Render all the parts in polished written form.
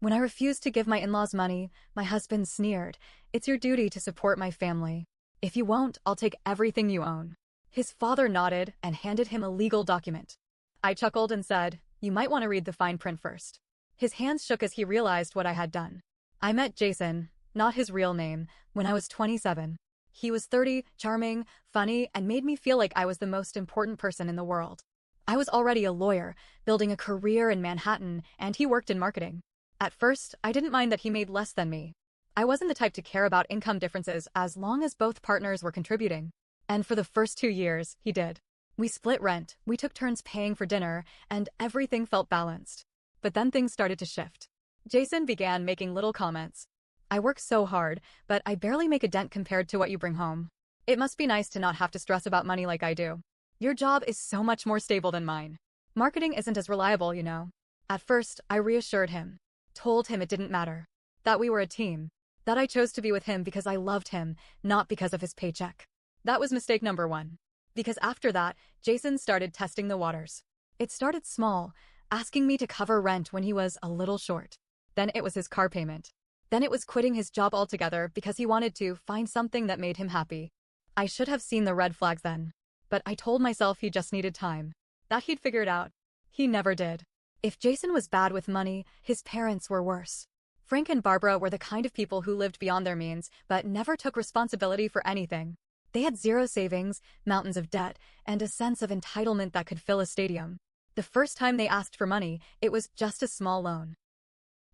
When I refused to give my in-laws money, my husband sneered, "It's your duty to support my family. If you won't, I'll take everything you own." His father nodded and handed him a legal document. I chuckled and said, "You might want to read the fine print first." His hands shook as he realized what I had done. I met Jason, not his real name, when I was 27. He was 30, charming, funny, and made me feel like I was the most important person in the world. I was already a lawyer, building a career in Manhattan, and he worked in marketing. At first, I didn't mind that he made less than me. I wasn't the type to care about income differences as long as both partners were contributing. And for the first 2 years, he did. We split rent, we took turns paying for dinner, and everything felt balanced. But then things started to shift. Jason began making little comments. "I work so hard, but I barely make a dent compared to what you bring home. It must be nice to not have to stress about money like I do. Your job is so much more stable than mine. Marketing isn't as reliable, you know." At first, I reassured him, told him it didn't matter, that we were a team, that I chose to be with him because I loved him, not because of his paycheck. That was mistake number one. Because after that, Jason started testing the waters. It started small, asking me to cover rent when he was a little short. Then it was his car payment. Then it was quitting his job altogether because he wanted to find something that made him happy. I should have seen the red flags then. But I told myself he just needed time, that he'd figure it out. He never did. If Jason was bad with money, his parents were worse. Frank and Barbara were the kind of people who lived beyond their means, but never took responsibility for anything. They had zero savings, mountains of debt, and a sense of entitlement that could fill a stadium. The first time they asked for money, it was just a small loan.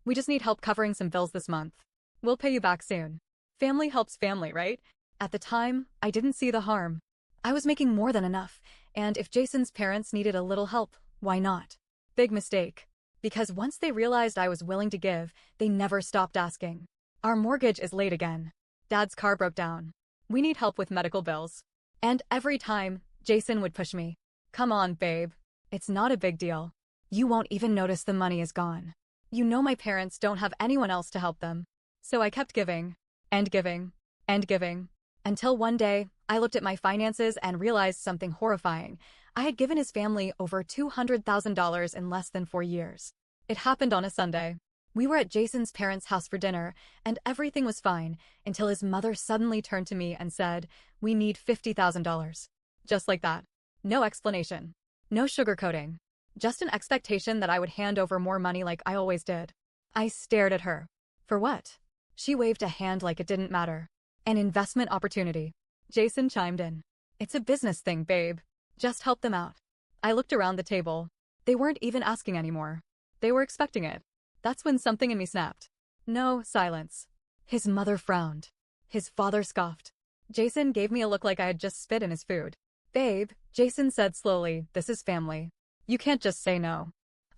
"We just need help covering some bills this month. We'll pay you back soon." Family helps family, right? At the time, I didn't see the harm. I was making more than enough, and if Jason's parents needed a little help, why not? Big mistake. Because once they realized I was willing to give, they never stopped asking. "Our mortgage is late again. Dad's car broke down. We need help with medical bills." And every time, Jason would push me. "Come on, babe. It's not a big deal. You won't even notice the money is gone. You know my parents don't have anyone else to help them." So I kept giving, and giving, and giving, until one day, I looked at my finances and realized something horrifying. I had given his family over $200,000 in less than 4 years. It happened on a Sunday. We were at Jason's parents' house for dinner, and everything was fine, until his mother suddenly turned to me and said, "We need $50,000. Just like that. No explanation. No sugarcoating. Just an expectation that I would hand over more money like I always did. I stared at her. "For what?" She waved a hand like it didn't matter. "An investment opportunity." Jason chimed in. "It's a business thing, babe. Just help them out." I looked around the table. They weren't even asking anymore. They were expecting it. That's when something in me snapped. No, silence. His mother frowned. His father scoffed. Jason gave me a look like I had just spit in his food. "Babe," Jason said slowly, "this is family. You can't just say no."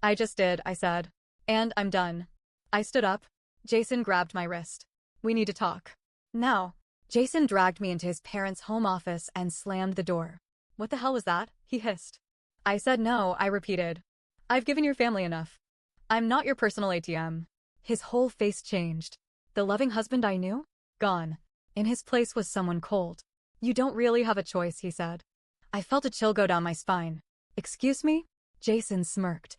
"I just did," I said. "And I'm done." I stood up. Jason grabbed my wrist. "We need to talk. Now." Jason dragged me into his parents' home office and slammed the door. "What the hell was that?" he hissed. I said no, I repeated. "I've given your family enough. I'm not your personal ATM." His whole face changed. The loving husband I knew? Gone. In his place was someone cold. "You don't really have a choice," he said. I felt a chill go down my spine. "Excuse me?" Jason smirked.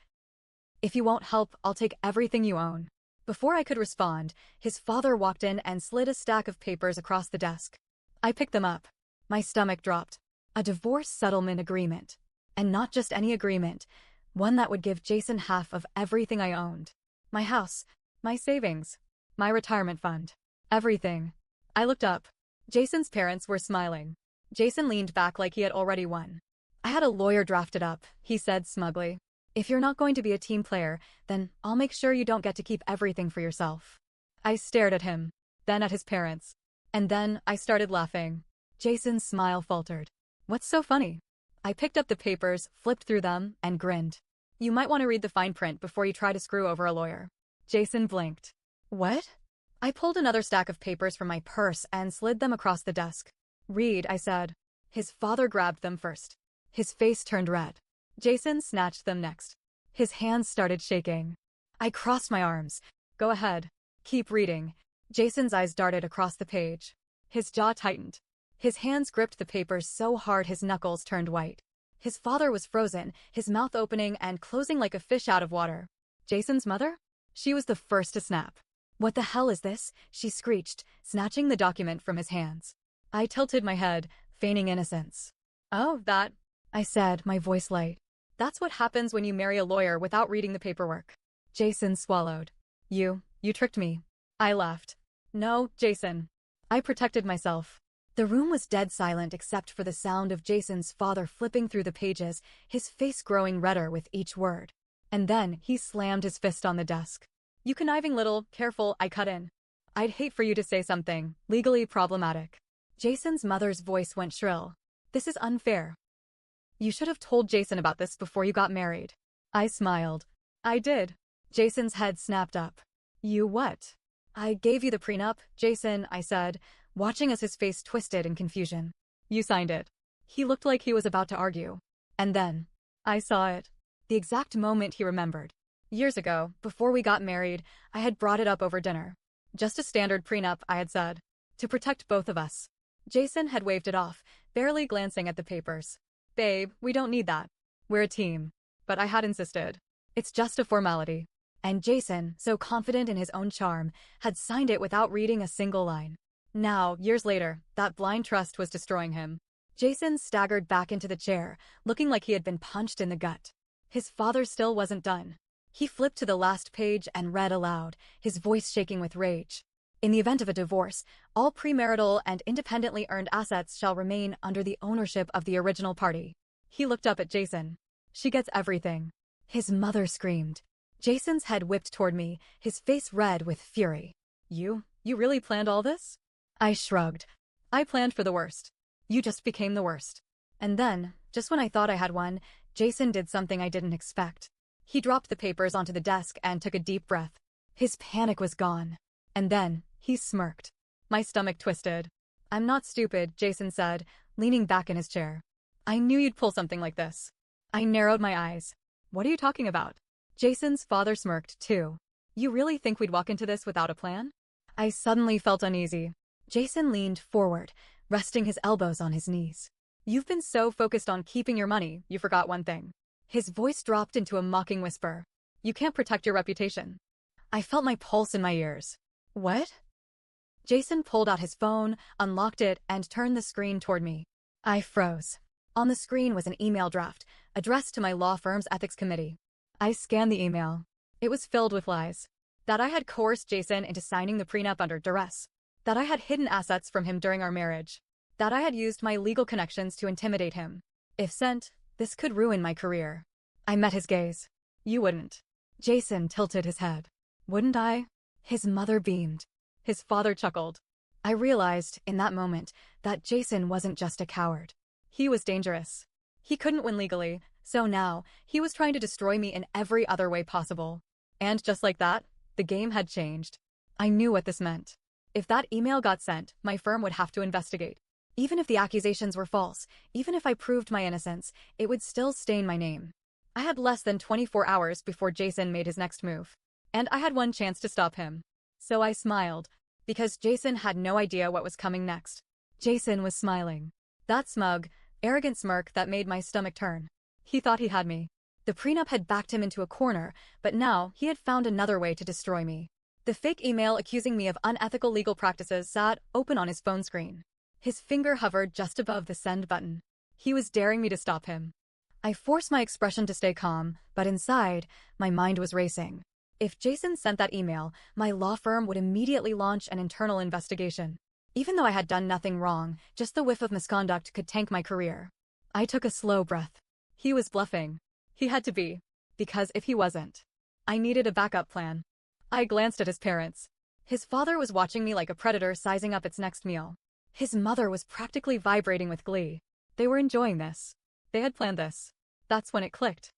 "If you won't help, I'll take everything you own." Before I could respond, his father walked in and slid a stack of papers across the desk. I picked them up. My stomach dropped. A divorce settlement agreement. And not just any agreement. One that would give Jason half of everything I owned. My house, my savings, my retirement fund. Everything. I looked up. Jason's parents were smiling. Jason leaned back like he had already won. "I had a lawyer drafted up," he said smugly. "If you're not going to be a team player, then I'll make sure you don't get to keep everything for yourself." I stared at him, then at his parents. And then I started laughing. Jason's smile faltered. "What's so funny?" I picked up the papers, flipped through them, and grinned. "You might want to read the fine print before you try to screw over a lawyer." Jason blinked. "What?" I pulled another stack of papers from my purse and slid them across the desk. "Read," I said. His father grabbed them first. His face turned red. Jason snatched them next. His hands started shaking. I crossed my arms. "Go ahead. Keep reading." Jason's eyes darted across the page. His jaw tightened. His hands gripped the papers so hard his knuckles turned white. His father was frozen, his mouth opening and closing like a fish out of water. Jason's mother? She was the first to snap. "What the hell is this?" she screeched, snatching the document from his hands. I tilted my head, feigning innocence. "Oh, that," I said, my voice light. "That's what happens when you marry a lawyer without reading the paperwork." Jason swallowed. You tricked me." I laughed. "No, Jason." I protected myself. The room was dead silent except for the sound of Jason's father flipping through the pages, his face growing redder with each word. And then he slammed his fist on the desk. "You conniving little, careful," I cut in. "I'd hate for you to say something legally problematic." Jason's mother's voice went shrill. "This is unfair. You should have told Jason about this before you got married." I smiled. "I did." Jason's head snapped up. "You what?" "I gave you the prenup, Jason," I said, watching as his face twisted in confusion. "You signed it." He looked like he was about to argue. And then, I saw it. The exact moment he remembered. Years ago, before we got married, I had brought it up over dinner. Just a standard prenup, I had said. To protect both of us. Jason had waved it off, barely glancing at the papers. "Babe, we don't need that. We're a team." But I had insisted. "It's just a formality." And Jason, so confident in his own charm, had signed it without reading a single line. Now, years later, that blind trust was destroying him. Jason staggered back into the chair, looking like he had been punched in the gut. His father still wasn't done. He flipped to the last page and read aloud, his voice shaking with rage. "In the event of a divorce, all premarital and independently earned assets shall remain under the ownership of the original party." He looked up at Jason. "She gets everything." His mother screamed. Jason's head whipped toward me, his face red with fury. You really planned all this?" I shrugged. "I planned for the worst. You just became the worst." And then, just when I thought I had won, Jason did something I didn't expect. He dropped the papers onto the desk and took a deep breath. His panic was gone. And then, he smirked. My stomach twisted. "I'm not stupid," Jason said, leaning back in his chair. "I knew you'd pull something like this." I narrowed my eyes. "What are you talking about?" Jason's father smirked, too. "You really think we'd walk into this without a plan?" I suddenly felt uneasy. Jason leaned forward, resting his elbows on his knees. "You've been so focused on keeping your money, you forgot one thing." His voice dropped into a mocking whisper. "You can't protect your reputation." I felt my pulse in my ears. "What?" Jason pulled out his phone, unlocked it, and turned the screen toward me. I froze. On the screen was an email draft, addressed to my law firm's ethics committee. I scanned the email. It was filled with lies. That I had coerced Jason into signing the prenup under duress. That I had hidden assets from him during our marriage. That I had used my legal connections to intimidate him. If sent, this could ruin my career. I met his gaze. "You wouldn't." Jason tilted his head. "Wouldn't I?" His mother beamed. His father chuckled. I realized, in that moment, that Jason wasn't just a coward. He was dangerous. He couldn't win legally, so now, he was trying to destroy me in every other way possible. And just like that, the game had changed. I knew what this meant. If that email got sent, my firm would have to investigate. Even if the accusations were false, even if I proved my innocence, it would still stain my name. I had less than 24 hours before Jason made his next move. And I had one chance to stop him. So I smiled, because Jason had no idea what was coming next. Jason was smiling. That smug, arrogant smirk that made my stomach turn. He thought he had me. The prenup had backed him into a corner, but now he had found another way to destroy me. The fake email accusing me of unethical legal practices sat open on his phone screen. His finger hovered just above the send button. He was daring me to stop him. I forced my expression to stay calm, but inside, my mind was racing. If Jason sent that email, my law firm would immediately launch an internal investigation. Even though I had done nothing wrong, just the whiff of misconduct could tank my career. I took a slow breath. He was bluffing. He had to be. Because if he wasn't, I needed a backup plan. I glanced at his parents. His father was watching me like a predator sizing up its next meal. His mother was practically vibrating with glee. They were enjoying this. They had planned this. That's when it clicked.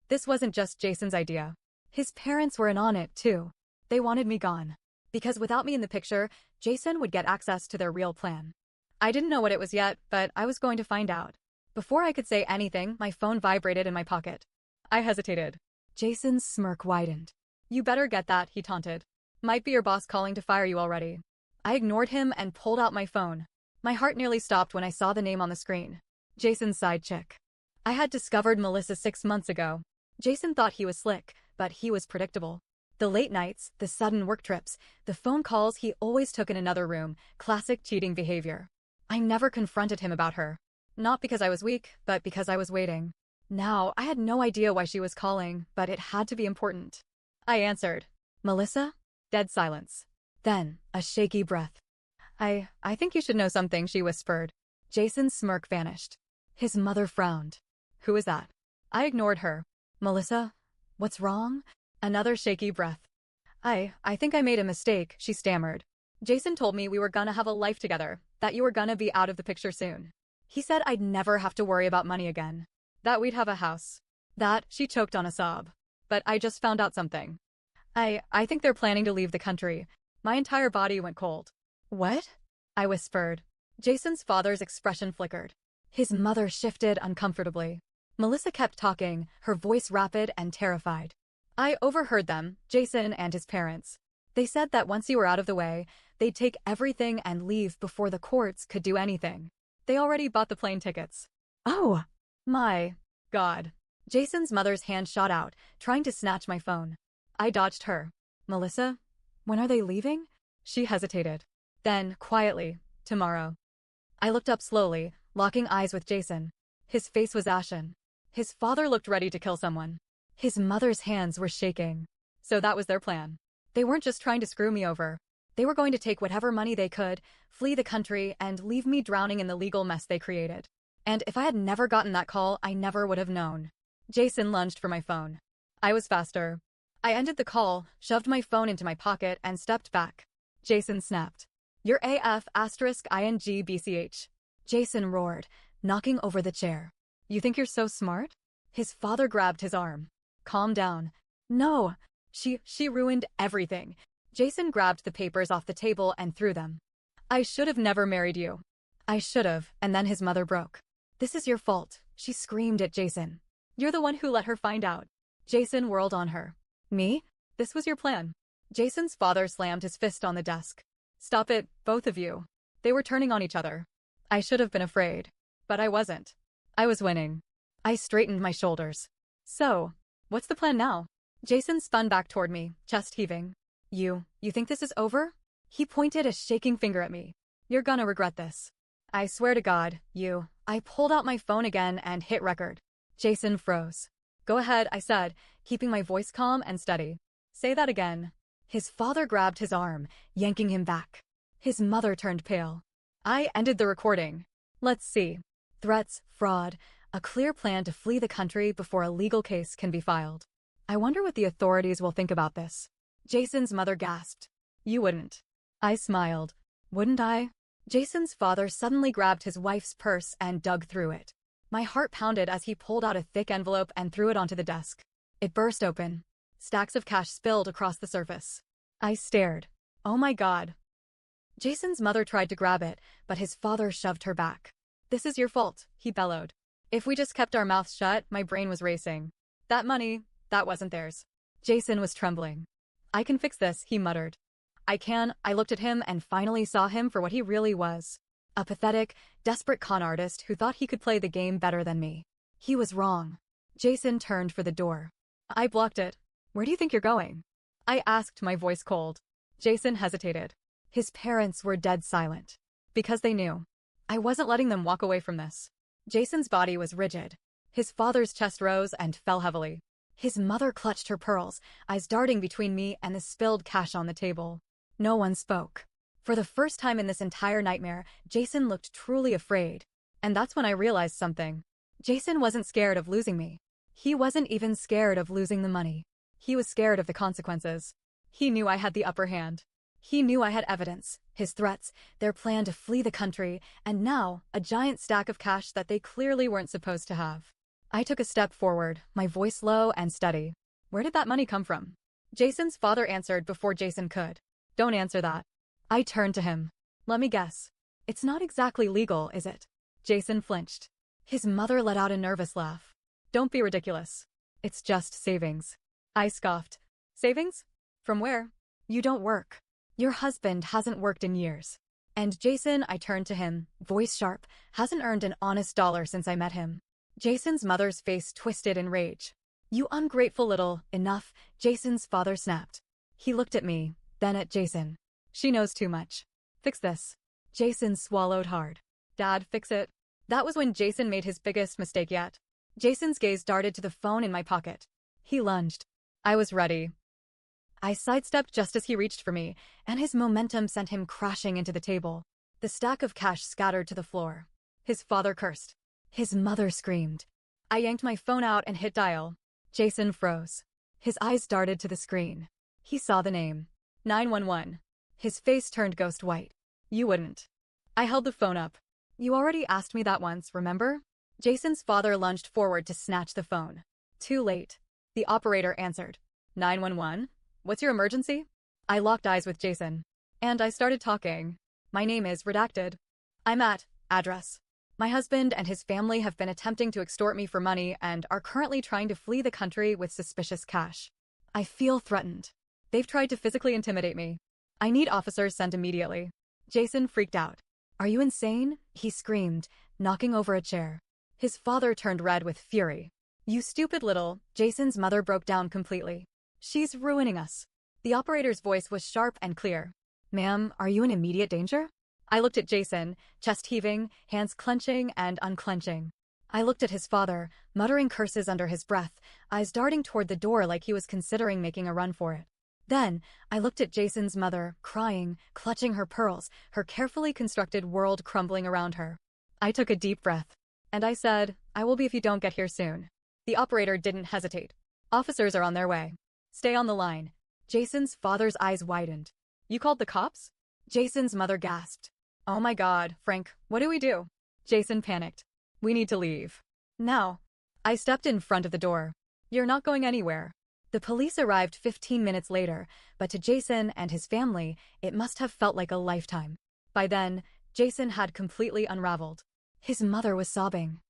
This wasn't just Jason's idea. His parents were in on it, too. They wanted me gone. Because without me in the picture, Jason would get access to their real plan. I didn't know what it was yet, but I was going to find out. Before I could say anything, my phone vibrated in my pocket. I hesitated. Jason's smirk widened. "You better get that," he taunted. "Might be your boss calling to fire you already." I ignored him and pulled out my phone. My heart nearly stopped when I saw the name on the screen. Jason's side chick. I had discovered Melissa 6 months ago. Jason thought he was slick, but he was predictable. The late nights, the sudden work trips, the phone calls he always took in another room, classic cheating behavior. I never confronted him about her. Not because I was weak, but because I was waiting. Now, I had no idea why she was calling, but it had to be important. I answered. Melissa? Dead silence. Then, a shaky breath. I think you should know something, she whispered. Jason's smirk vanished. His mother frowned. Who is that? I ignored her. Melissa? What's wrong? Another shaky breath. I think I made a mistake, she stammered. Jason told me we were gonna have a life together, that you were gonna be out of the picture soon. He said I'd never have to worry about money again. That we'd have a house. That, she choked on a sob. But I just found out something. I think they're planning to leave the country. My entire body went cold. What? I whispered. Jason's father's expression flickered. His mother shifted uncomfortably. Melissa kept talking, her voice rapid and terrified. I overheard them, Jason and his parents. They said that once you were out of the way, they'd take everything and leave before the courts could do anything. They already bought the plane tickets. Oh, my God. Jason's mother's hand shot out, trying to snatch my phone. I dodged her. Melissa, when are they leaving? She hesitated. Then, quietly, tomorrow. I looked up slowly, locking eyes with Jason. His face was ashen. His father looked ready to kill someone. His mother's hands were shaking. So that was their plan. They weren't just trying to screw me over. They were going to take whatever money they could, flee the country, and leave me drowning in the legal mess they created. And if I had never gotten that call, I never would have known. Jason lunged for my phone. I was faster. I ended the call, shoved my phone into my pocket, and stepped back. Jason snapped. You're AF *ING BCH. Jason roared, knocking over the chair. You think you're so smart? His father grabbed his arm. Calm down. No. She ruined everything. Jason grabbed the papers off the table and threw them. I should have never married you. I should have, and then his mother broke. This is your fault, she screamed at Jason. You're the one who let her find out. Jason whirled on her. Me? This was your plan. Jason's father slammed his fist on the desk. Stop it, both of you. They were turning on each other. I should have been afraid. But I wasn't. I was winning. I straightened my shoulders. So, what's the plan now? Jason spun back toward me, chest heaving. You think this is over? He pointed a shaking finger at me. You're gonna regret this. I swear to God, I pulled out my phone again and hit record. Jason froze. Go ahead, I said, keeping my voice calm and steady. Say that again. His father grabbed his arm, yanking him back. His mother turned pale. I ended the recording. Let's see. Threats, fraud, a clear plan to flee the country before a legal case can be filed. I wonder what the authorities will think about this. Jason's mother gasped. You wouldn't. I smiled. Wouldn't I? Jason's father suddenly grabbed his wife's purse and dug through it. My heart pounded as he pulled out a thick envelope and threw it onto the desk. It burst open. Stacks of cash spilled across the surface. I stared. Oh my God. Jason's mother tried to grab it, but his father shoved her back. This is your fault, he bellowed. If we just kept our mouths shut, my brain was racing. That money, that wasn't theirs. Jason was trembling. I can fix this, he muttered. I can. I looked at him and finally saw him for what he really was. A pathetic, desperate con artist who thought he could play the game better than me. He was wrong. Jason turned for the door. I blocked it. Where do you think you're going? I asked, my voice cold. Jason hesitated. His parents were dead silent. Because they knew. I wasn't letting them walk away from this. Jason's body was rigid. His father's chest rose and fell heavily. His mother clutched her pearls, eyes darting between me and the spilled cash on the table. No one spoke. For the first time in this entire nightmare, Jason looked truly afraid. And that's when I realized something. Jason wasn't scared of losing me. He wasn't even scared of losing the money. He was scared of the consequences. He knew I had the upper hand. He knew I had evidence, his threats, their plan to flee the country, and now, a giant stack of cash that they clearly weren't supposed to have. I took a step forward, my voice low and steady. Where did that money come from? Jason's father answered before Jason could. Don't answer that. I turned to him. Let me guess. It's not exactly legal, is it? Jason flinched. His mother let out a nervous laugh. Don't be ridiculous. It's just savings. I scoffed. Savings? From where? You don't work. Your husband hasn't worked in years. And Jason, I turned to him, voice sharp, hasn't earned an honest dollar since I met him. Jason's mother's face twisted in rage. You ungrateful little, enough, Jason's father snapped. He looked at me, then at Jason. She knows too much. Fix this. Jason swallowed hard. Dad, fix it. That was when Jason made his biggest mistake yet. Jason's gaze darted to the phone in my pocket. He lunged. I was ready. I sidestepped just as he reached for me, and his momentum sent him crashing into the table. The stack of cash scattered to the floor. His father cursed. His mother screamed. I yanked my phone out and hit dial. Jason froze. His eyes darted to the screen. He saw the name. 911. His face turned ghost white. You wouldn't. I held the phone up. You already asked me that once, remember? Jason's father lunged forward to snatch the phone. Too late. The operator answered. 911? What's your emergency? I locked eyes with Jason. And I started talking. My name is redacted. I'm at address. My husband and his family have been attempting to extort me for money and are currently trying to flee the country with suspicious cash. I feel threatened. They've tried to physically intimidate me. I need officers sent immediately. Jason freaked out. Are you insane? He screamed, knocking over a chair. His father turned red with fury. You stupid little. Jason's mother broke down completely. She's ruining us. The operator's voice was sharp and clear. Ma'am, are you in immediate danger? I looked at Jason, chest heaving, hands clenching and unclenching. I looked at his father, muttering curses under his breath, eyes darting toward the door like he was considering making a run for it. Then, I looked at Jason's mother, crying, clutching her pearls, her carefully constructed world crumbling around her. I took a deep breath. And I said, I will be if you don't get here soon. The operator didn't hesitate. Officers are on their way. Stay on the line. Jason's father's eyes widened. You called the cops? Jason's mother gasped. Oh my God, Frank, what do we do? Jason panicked. We need to leave. Now. I stepped in front of the door. You're not going anywhere. The police arrived 15 minutes later, but to Jason and his family, it must have felt like a lifetime. By then, Jason had completely unraveled. His mother was sobbing.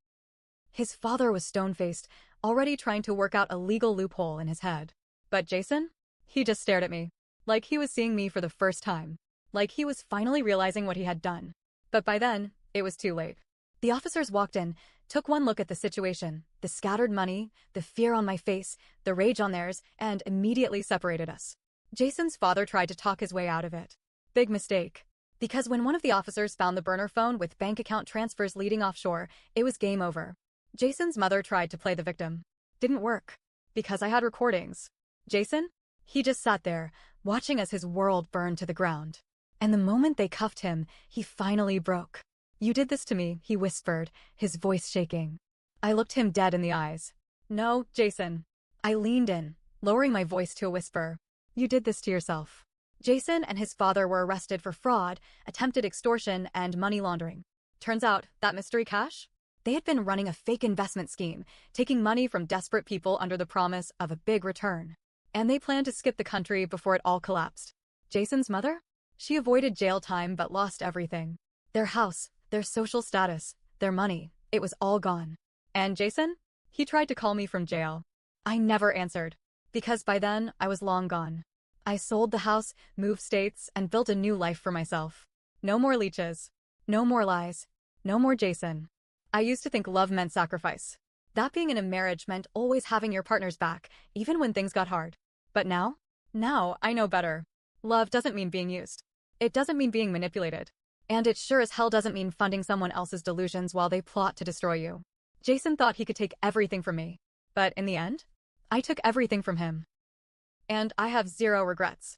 His father was stone-faced, already trying to work out a legal loophole in his head. But Jason? He just stared at me. Like he was seeing me for the first time. Like he was finally realizing what he had done. But by then, it was too late. The officers walked in, took one look at the situation, the scattered money, the fear on my face, the rage on theirs, and immediately separated us. Jason's father tried to talk his way out of it. Big mistake. Because when one of the officers found the burner phone with bank account transfers leading offshore, it was game over. Jason's mother tried to play the victim. Didn't work. Because I had recordings. Jason? He just sat there, watching as his world burned to the ground. And the moment they cuffed him, he finally broke. You did this to me, he whispered, his voice shaking. I looked him dead in the eyes. No, Jason. I leaned in, lowering my voice to a whisper. You did this to yourself. Jason and his father were arrested for fraud, attempted extortion, and money laundering. Turns out, that mystery cash? They had been running a fake investment scheme, taking money from desperate people under the promise of a big return. And they planned to skip the country before it all collapsed. Jason's mother? She avoided jail time but lost everything. Their house, their social status, their money, it was all gone. And Jason? He tried to call me from jail. I never answered. Because by then, I was long gone. I sold the house, moved states, and built a new life for myself. No more leeches. No more lies. No more Jason. I used to think love meant sacrifice. That being in a marriage meant always having your partner's back, even when things got hard. But now? Now, I know better. Love doesn't mean being used. It doesn't mean being manipulated. And it sure as hell doesn't mean funding someone else's delusions while they plot to destroy you. Jason thought he could take everything from me. But in the end, I took everything from him. And I have zero regrets.